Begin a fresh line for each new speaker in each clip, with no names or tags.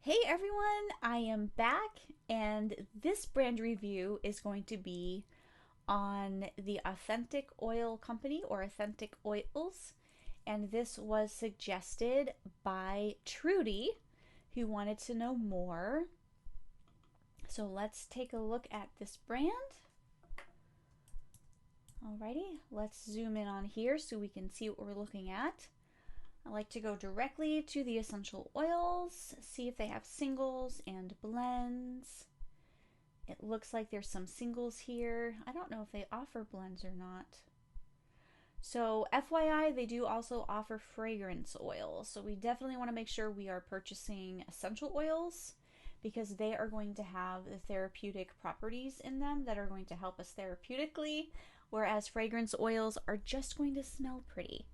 Hey everyone, I am back, and this brand review is going to be on the Authentic Oil Company or Authentic Oils. And this was suggested by Trudy, who wanted to know more. So let's take a look at this brand. Alrighty, let's zoom in on here so we can see what we're looking at. I like to go directly to the essential oils, see if they have singles and blends. It looks like there's some singles here. I don't know if they offer blends or not. So FYI, they do also offer fragrance oils. So we definitely want to make sure we are purchasing essential oils because they are going to have the therapeutic properties in them that are going to help us therapeutically, whereas fragrance oils are just going to smell pretty.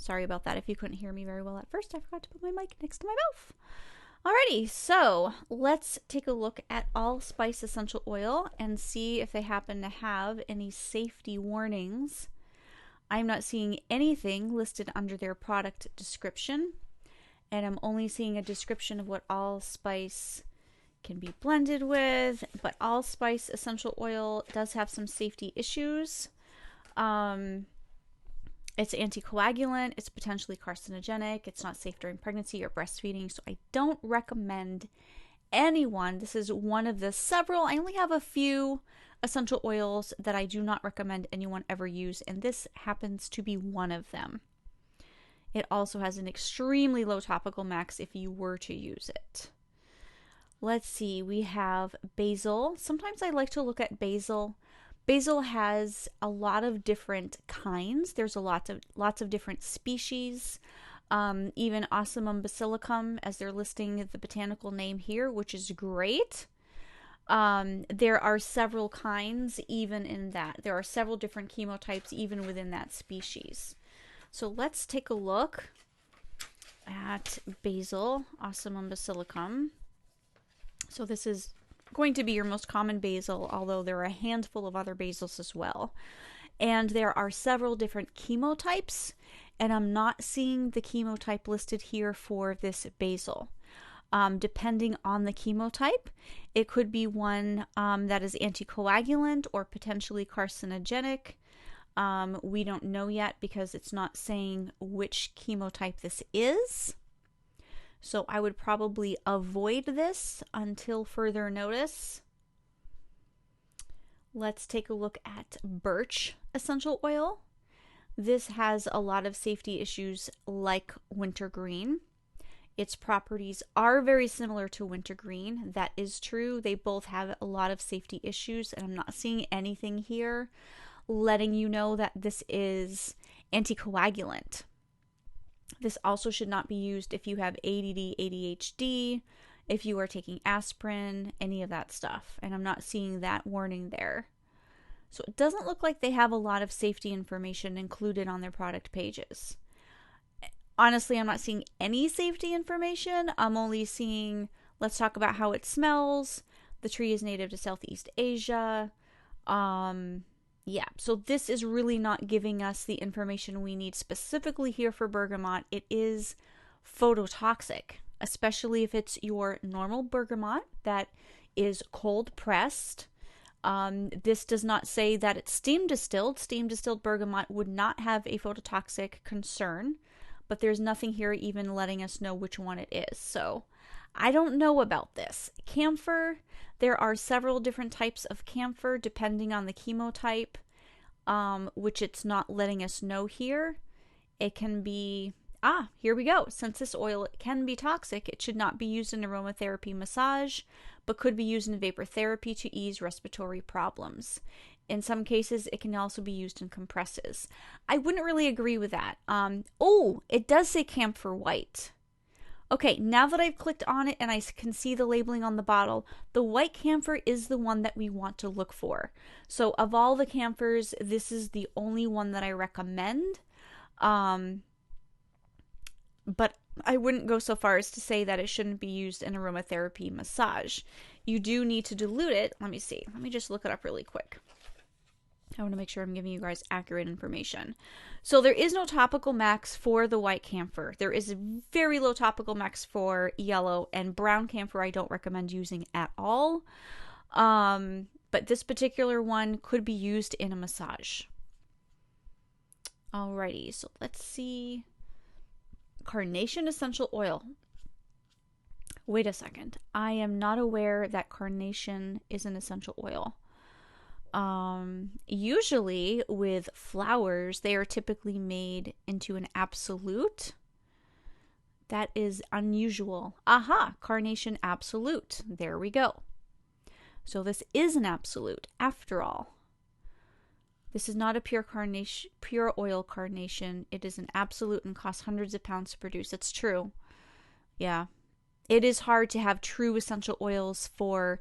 Sorry about that if you couldn't hear me very well at first. I forgot to put my mic next to my mouth. Alrighty, so let's take a look at Allspice Essential Oil and see if they happen to have any safety warnings. I'm not seeing anything listed under their product description, and I'm only seeing a description of what Allspice can be blended with, but Allspice Essential Oil does have some safety issues. It's anticoagulant, it's potentially carcinogenic, it's not safe during pregnancy or breastfeeding, so I don't recommend anyone. This is one of the several, I only have a few essential oils that I do not recommend anyone ever use, and this happens to be one of them. It also has an extremely low topical max if you were to use it. Let's see, we have basil. Sometimes I like to look at basil. Basil has a lot of different kinds. There's lots of different species. Even Ocimum basilicum, as they're listing the botanical name here, which is great. There are several kinds even in that. There are several different chemotypes even within that species. So let's take a look at basil, Ocimum basilicum. So this is going to be your most common basil, although there are a handful of other basils as well. And there are several different chemotypes, and I'm not seeing the chemotype listed here for this basil. Depending on the chemotype, it could be one that is anticoagulant or potentially carcinogenic. We don't know yet because it's not saying which chemotype this is. So I would probably avoid this until further notice. Let's take a look at birch essential oil. This has a lot of safety issues like wintergreen. Its properties are very similar to wintergreen. That is true. They both have a lot of safety issues, and I'm not seeing anything here letting you know that this is anticoagulant. This also should not be used if you have ADD, ADHD, if you are taking aspirin, any of that stuff. And I'm not seeing that warning there. So it doesn't look like they have a lot of safety information included on their product pages. Honestly, I'm not seeing any safety information. I'm only seeing, let's talk about how it smells. The tree is native to Southeast Asia. Yeah, so this is really not giving us the information we need specifically here for bergamot. It is phototoxic, especially if it's your normal bergamot that is cold pressed. This does not say that it's steam distilled. Steam distilled bergamot would not have a phototoxic concern, but there's nothing here even letting us know which one it is. So I don't know about this. Camphor, there are several different types of camphor depending on the chemotype, which it's not letting us know here. It can be, here we go. Since this oil can be toxic, it should not be used in aromatherapy massage, but could be used in vapor therapy to ease respiratory problems. In some cases, it can also be used in compresses. I wouldn't really agree with that. It does say camphor white. Okay, now that I've clicked on it and I can see the labeling on the bottle, the white camphor is the one that we want to look for. So of all the camphors, this is the only one that I recommend. But I wouldn't go so far as to say that it shouldn't be used in aromatherapy massage. You do need to dilute it. Let me see. Let me just look it up really quick. I want to make sure I'm giving you guys accurate information. So there is no topical max for the white camphor. There is a very low topical max for yellow, and brown camphor I don't recommend using at all. But this particular one could be used in a massage. Alrighty, so let's see. Carnation essential oil. Wait a second. I am not aware that carnation is an essential oil. Usually with flowers, they are typically made into an absolute. That is unusual. Aha, carnation absolute. There we go. So this is an absolute after all. This is not a pure carnation, pure oil carnation. It is an absolute and costs hundreds of pounds to produce. It's true. Yeah. It is hard to have true essential oils for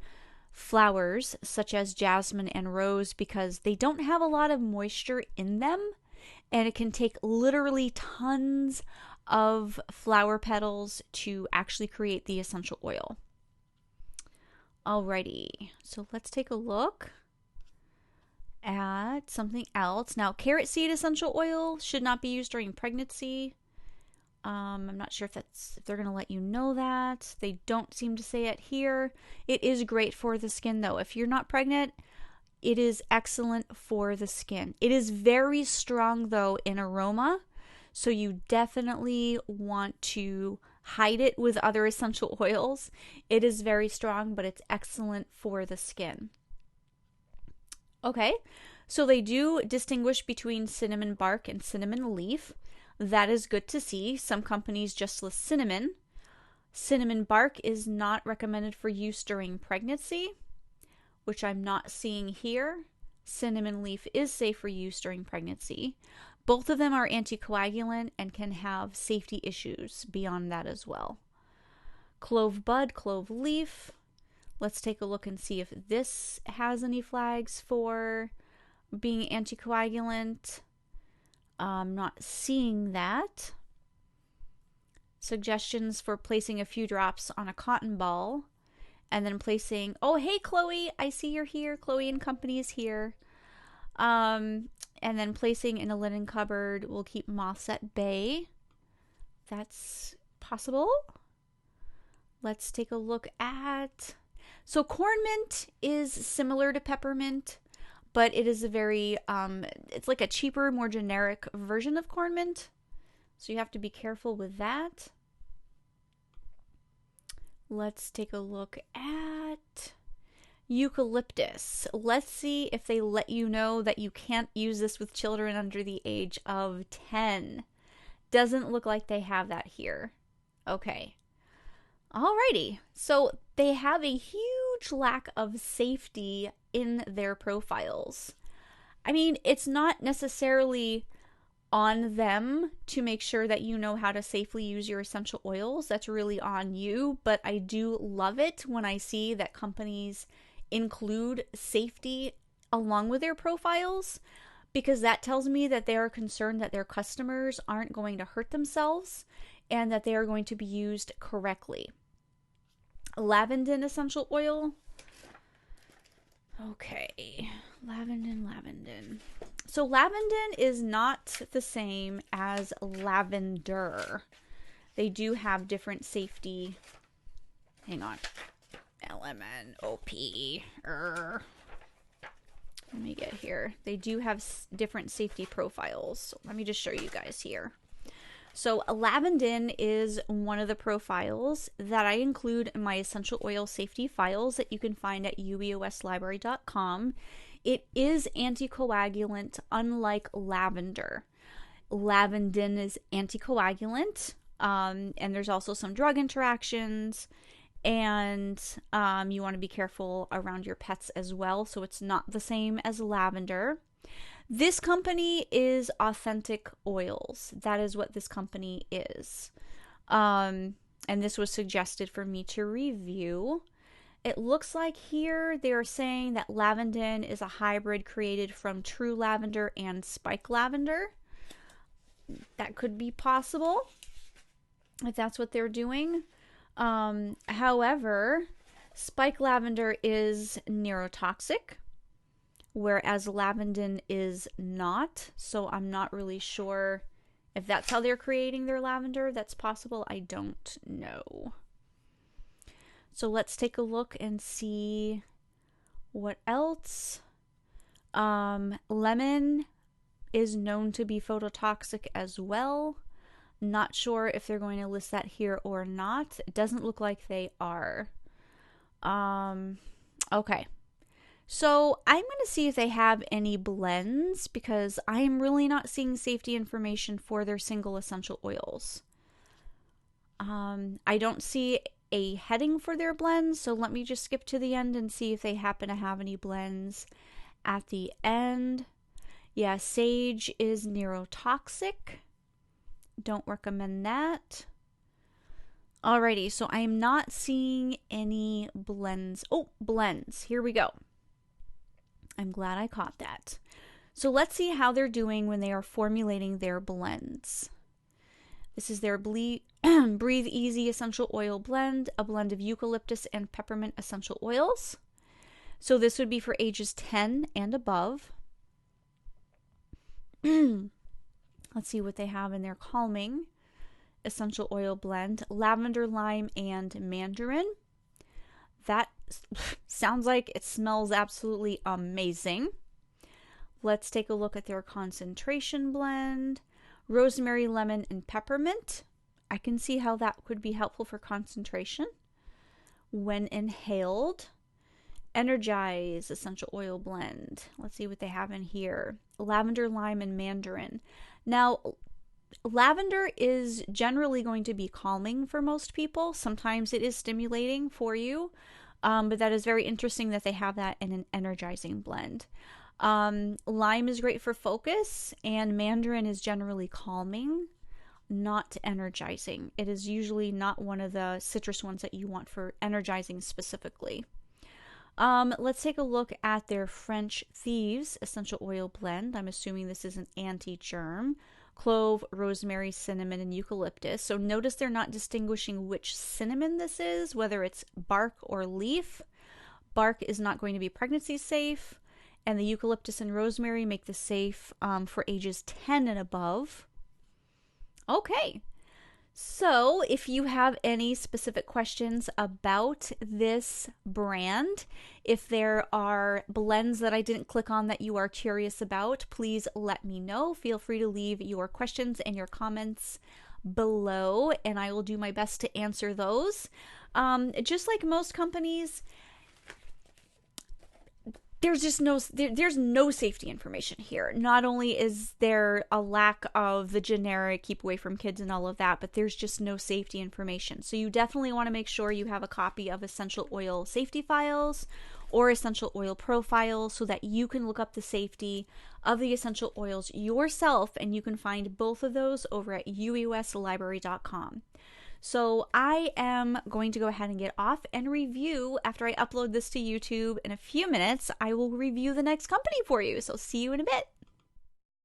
flowers such as jasmine and rose because they don't have a lot of moisture in them, and it can take literally tons of flower petals to actually create the essential oil. Alrighty, so let's take a look at something else. Now, carrot seed essential oil should not be used during pregnancy. I'm not sure if they're going to let you know that. They don't seem to say it here. It is great for the skin, though. If you're not pregnant, it is excellent for the skin. It is very strong, though, in aroma. So you definitely want to hide it with other essential oils. It is very strong, but it's excellent for the skin. Okay, so they do distinguish between cinnamon bark and cinnamon leaf. That is good to see. Some companies just list cinnamon. Cinnamon bark is not recommended for use during pregnancy, which I'm not seeing here. Cinnamon leaf is safe for use during pregnancy. Both of them are anticoagulant and can have safety issues beyond that as well. Clove bud, clove leaf. Let's take a look and see if this has any flags for being anticoagulant. I'm not seeing that. Suggestions for placing a few drops on a cotton ball and then placing, oh, hey, Chloe, I see you're here. Chloe and Company is here. And then placing in a linen cupboard will keep moths at bay. That's possible. Let's take a look at, so corn mint is similar to peppermint, but it is a very, it's like a cheaper, more generic version of corn mint. So you have to be careful with that. Let's take a look at eucalyptus. Let's see if they let you know that you can't use this with children under the age of 10. Doesn't look like they have that here. Okay. Alrighty. So they have a huge lack of safety in their profiles. I mean, it's not necessarily on them to make sure that you know how to safely use your essential oils. That's really on you. But I do love it when I see that companies include safety along with their profiles, because that tells me that they are concerned that their customers aren't going to hurt themselves and that they are going to be used correctly. Lavandin essential oil. Okay, lavandin. So lavandin is not the same as lavender. They do have different safety. Hang on. LMNOP. Let me get here. They do have different safety profiles. So let me just show you guys here. So lavandin is one of the profiles that I include in my essential oil safety files that you can find at ueoslibrary.com. It is anticoagulant, unlike lavender. Lavandin is anticoagulant, and there's also some drug interactions, and you want to be careful around your pets as well, so it's not the same as lavender. This company is Authentic Oils. That is what this company is. And this was suggested for me to review. It looks like here they're saying that lavandin is a hybrid created from true lavender and spike lavender. That could be possible if that's what they're doing. However, spike lavender is neurotoxic. whereas lavandin is not. So I'm not really sure if that's how they're creating their lavender. That's possible. I don't know. So let's take a look and see what else. Lemon is known to be phototoxic as well. Not sure if they're going to list that here or not. It doesn't look like they are. Okay. So I'm going to see if they have any blends, because I am really not seeing safety information for their single essential oils. I don't see a heading for their blends, so let me just skip to the end and see if they happen to have any blends at the end. Yeah, sage is neurotoxic. Don't recommend that. Alrighty, so I am not seeing any blends. Oh, blends. Here we go. I'm glad I caught that. So let's see how they're doing when they are formulating their blends. This is their Breathe Easy Essential Oil Blend, a blend of eucalyptus and peppermint essential oils. So this would be for ages 10 and above. Let's see what they have in their calming essential oil blend. Lavender, lime, and mandarin. That sounds like it smells absolutely amazing. Let's take a look at their concentration blend. Rosemary, lemon, and peppermint. I can see how that could be helpful for concentration when inhaled. Energize essential oil blend. Let's see what they have in here. Lavender, lime, and mandarin. Now, lavender is generally going to be calming for most people. Sometimes it is stimulating for you, but that is very interesting that they have that in an energizing blend. Lime is great for focus, and mandarin is generally calming, not energizing. It is usually not one of the citrus ones that you want for energizing specifically. Let's take a look at their French Thieves essential oil blend. I'm assuming this is an anti-germ. Clove, rosemary, cinnamon, and eucalyptus. So notice they're not distinguishing which cinnamon this is, whether it's bark or leaf. Bark is not going to be pregnancy safe, and the eucalyptus and rosemary make this safe for ages 10 and above. Okay. So if you have any specific questions about this brand, if there are blends that I didn't click on that you are curious about, please let me know. Feel free to leave your questions and your comments below, and I will do my best to answer those. Just like most companies, there's no safety information here. Not only is there a lack of the generic keep away from kids and all of that, but there's just no safety information. So you definitely want to make sure you have a copy of essential oil safety files or essential oil profiles so that you can look up the safety of the essential oils yourself, and you can find both of those over at uuslibrary.com. So I am going to go ahead and get off and review. After I upload this to YouTube in a few minutes, I will review the next company for you. So see you in a bit.